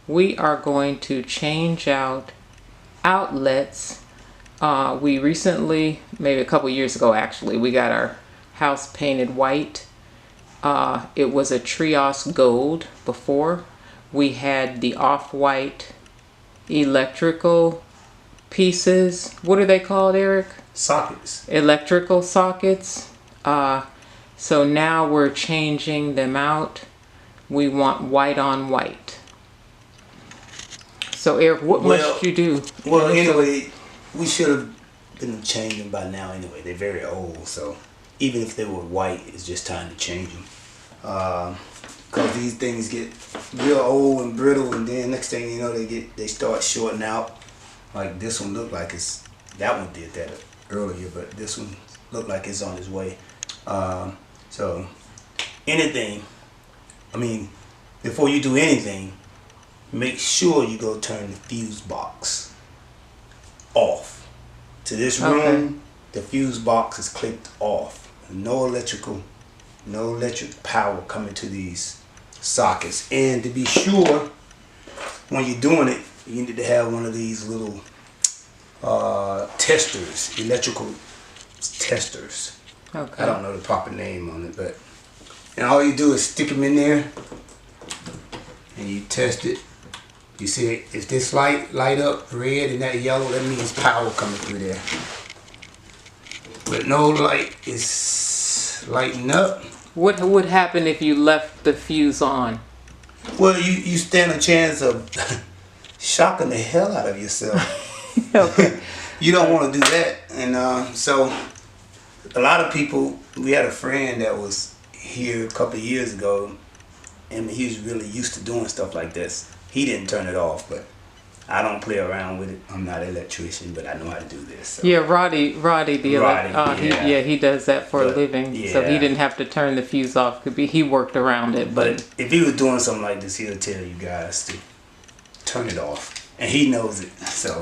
we are going to change out outlets. We recently, maybe a couple years ago actually, we got our house painted white. It was a Trios gold before. We had the off-white electrical pieces. What are they called, Eric? Sockets. Electrical sockets. So now we're changing them out. We want white on white. So Eric, what must you do? Well, anyway, we should have been changing by now anyway. They're very old, so even if they were white, it's just time to change them. Because these things get real old and brittle, and then next thing you know, they start shorting out. Like this one looked like that one did that earlier, but this one looked like it's on its way. So anything, before you do anything, make sure you go turn the fuse box off. To this room, the fuse box is clicked off. No electric power coming to these sockets. And to be sure, when you're doing it, you need to have one of these little testers, electrical testers. Okay. I don't know the proper name on it, but and all you do is stick them in there and you test it. You see, if this light up red and that yellow, that means power coming through there. But no light is lighting up. What would happen if you left the fuse on? Well, you stand a chance of shocking the hell out of yourself. Okay. You don't want to do that. And so a lot of people, we had a friend that was here a couple of years ago, and he was really used to doing stuff like this. He didn't turn it off, but I don't play around with it. I'm not an electrician, but I know how to do this. So. Yeah, Roddy, he does that for a living. Yeah. So he didn't have to turn the fuse off. He worked around it. But if he was doing something like this, he'll tell you guys to turn it off, and he knows it. So,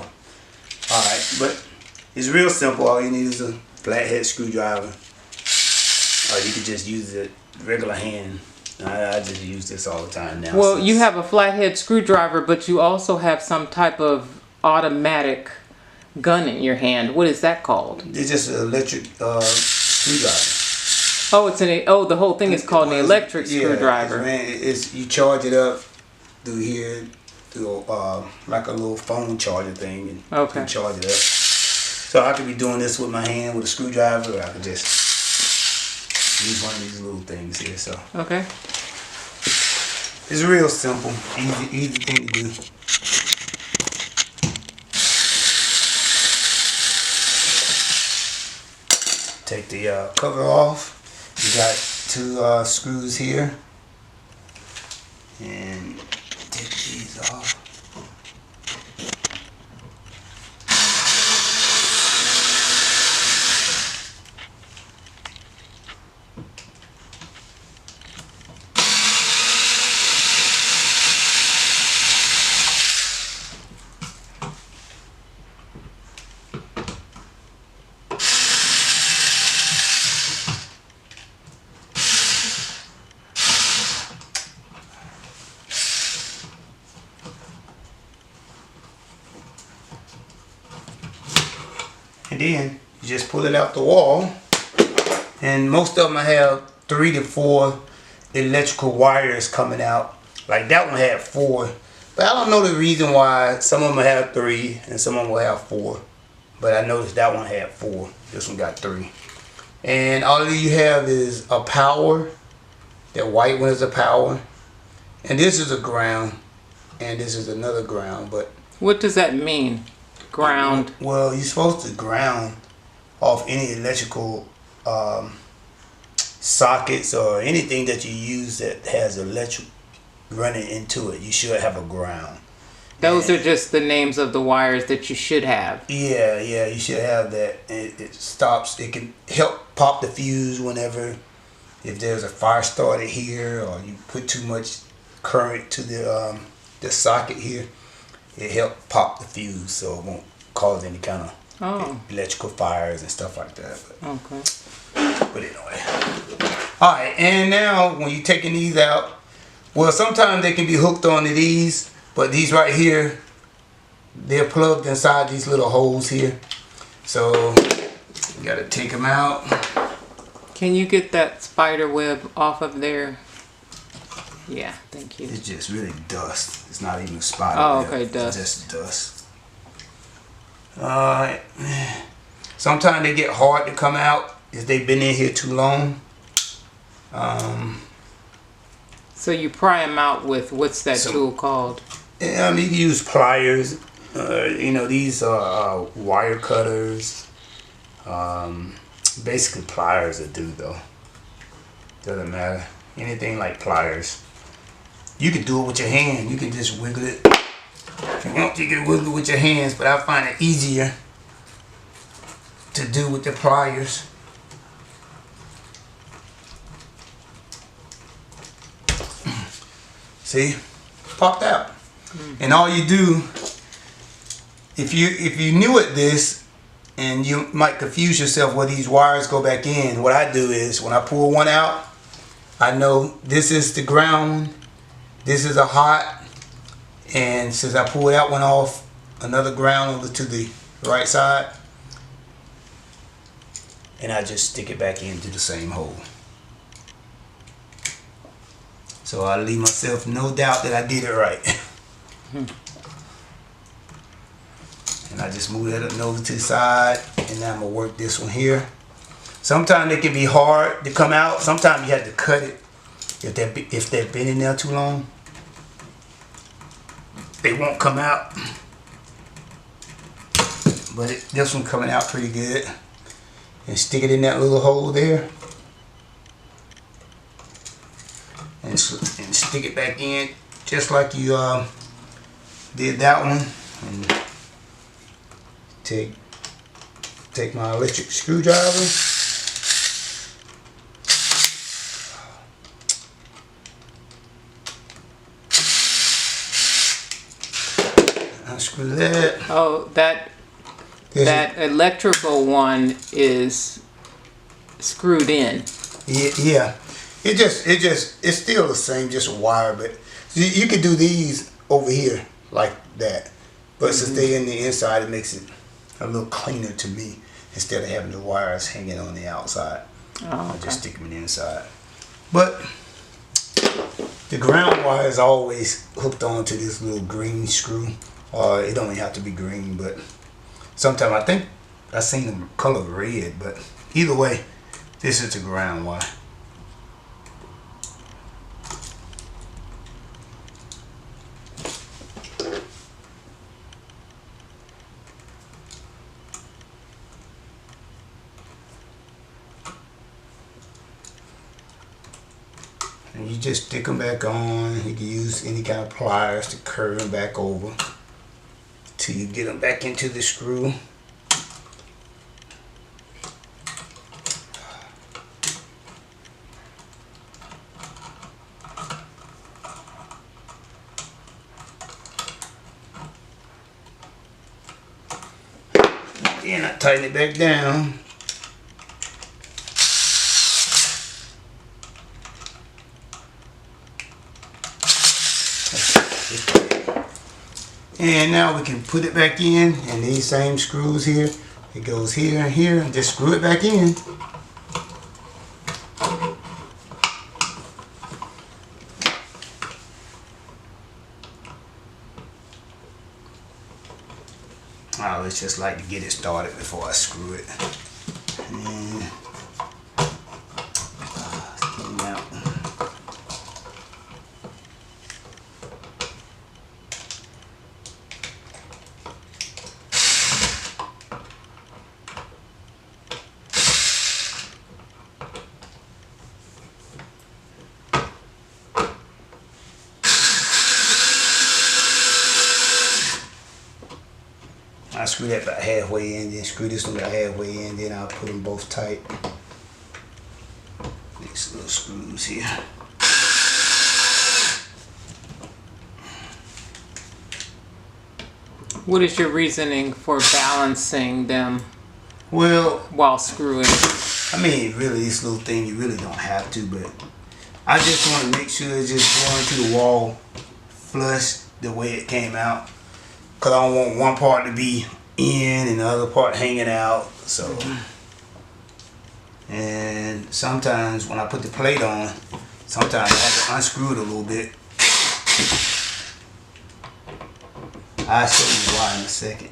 all right, but it's real simple. All you need is a flathead screwdriver, or you could just use a regular hand. I just use this all the time now. Well, you have a flathead screwdriver, but you also have some type of automatic gun in your hand. What is that called? It's just an electric screwdriver. Oh, the whole thing is called an electric screwdriver. It's you charge it up through here, through like a little phone charger thing, and you can charge it up. So I could be doing this with my hand with a screwdriver, or I could just use one of these little things here. So okay, it's real simple, easy thing to do. Take the cover off. You got two screws here, and take these off. And then you just pull it out the wall, and most of them have 3 to 4 electrical wires coming out. Like that one had 4, but I don't know the reason why. Some of them have 3 and some of them will have 4, but I noticed that one had 4. This one got 3. And all you have is a power. That white one is a power, and this is a ground, and this is another ground. But what does that mean? Ground. Well, you're supposed to ground off any electrical sockets or anything that you use that has electric running into it. You should have a ground. Those are just the names of the wires that you should have. Yeah, you should have that. It stops. It can help pop the fuse whenever, if there's a fire started here, or you put too much current to the socket here. It helps pop the fuse, so it won't cause any kind of electrical fires and stuff like that. But anyway. Alright, and now when you're taking these out, well, sometimes they can be hooked onto these, But these right here, they're plugged inside these little holes here. So you gotta take them out. Can you get that spider web off of there? Yeah, thank you. It's just really dust. It's not even spider web. Okay, dust. It's just dust. Sometimes they get hard to come out if they've been in here too long. So you pry them out with, what's that tool called? You can use pliers. These are wire cutters. Basically pliers will do though. Doesn't matter. Anything like pliers. You can do it with your hand. You can just wiggle it. If you want, you can wiggle it with your hands, but I find it easier to do with the pliers. See? Popped out. And all you do, if you new at this, and you might confuse yourself where these wires go back in, what I do is when I pull one out, I know this is the ground, this is a hot, and since I pulled that one off, another ground over to the right side, and I just stick it back into the same hole. So I leave myself no doubt that I did it right. And I just move that over to the side, and now I'm gonna work this one here. Sometimes it can be hard to come out. Sometimes you have to cut it if they've been in there too long. They won't come out. But this one coming out pretty good. And stick it in that little hole there. And stick it back in just like you did that one. And take my electric screwdriver. Unscrew that. Oh, that electrical one is screwed in. Yeah. It's still the same, just a wire, but you could do these over here like that. But since they're in the inside, it makes it a little cleaner to me instead of having the wires hanging on the outside. I just stick them in the inside. But the ground wire is always hooked onto this little green screw. Or it don't even have to be green, but sometimes I think I've seen them color red, but either way, this is the ground wire. And you just stick them back on. You can use any kind of pliers to curve them back over till you get them back into the screw. Then I tighten it back down. And now we can put it back in, and these same screws here, it goes here and here, and just screw it back in. I always just like to get it started before I screw it. And let's get them out. I screw that about halfway in, then screw this one about halfway in, then I'll put them both tight. These little screws here. What is your reasoning for balancing them Well, while screwing? I mean, really, this little thing, you really don't have to, but I just want to make sure it's just going to the wall flush. the way it came out. Cause I don't want one part to be in and the other part hanging out. So, and sometimes when I put the plate on, sometimes I have to unscrew it a little bit. I'll show you why in a second.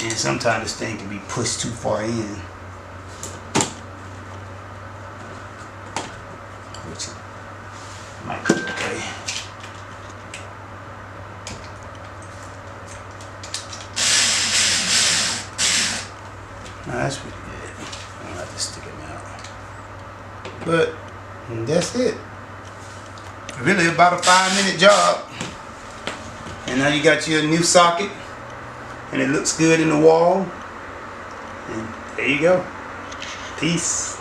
And sometimes this thing can be pushed too far in. Which might be okay. No, that's pretty good. I don't have to stick it out. But that's it. Really about a 5-minute job. And now you got your new socket. And it looks good in the wall. And there you go. Peace.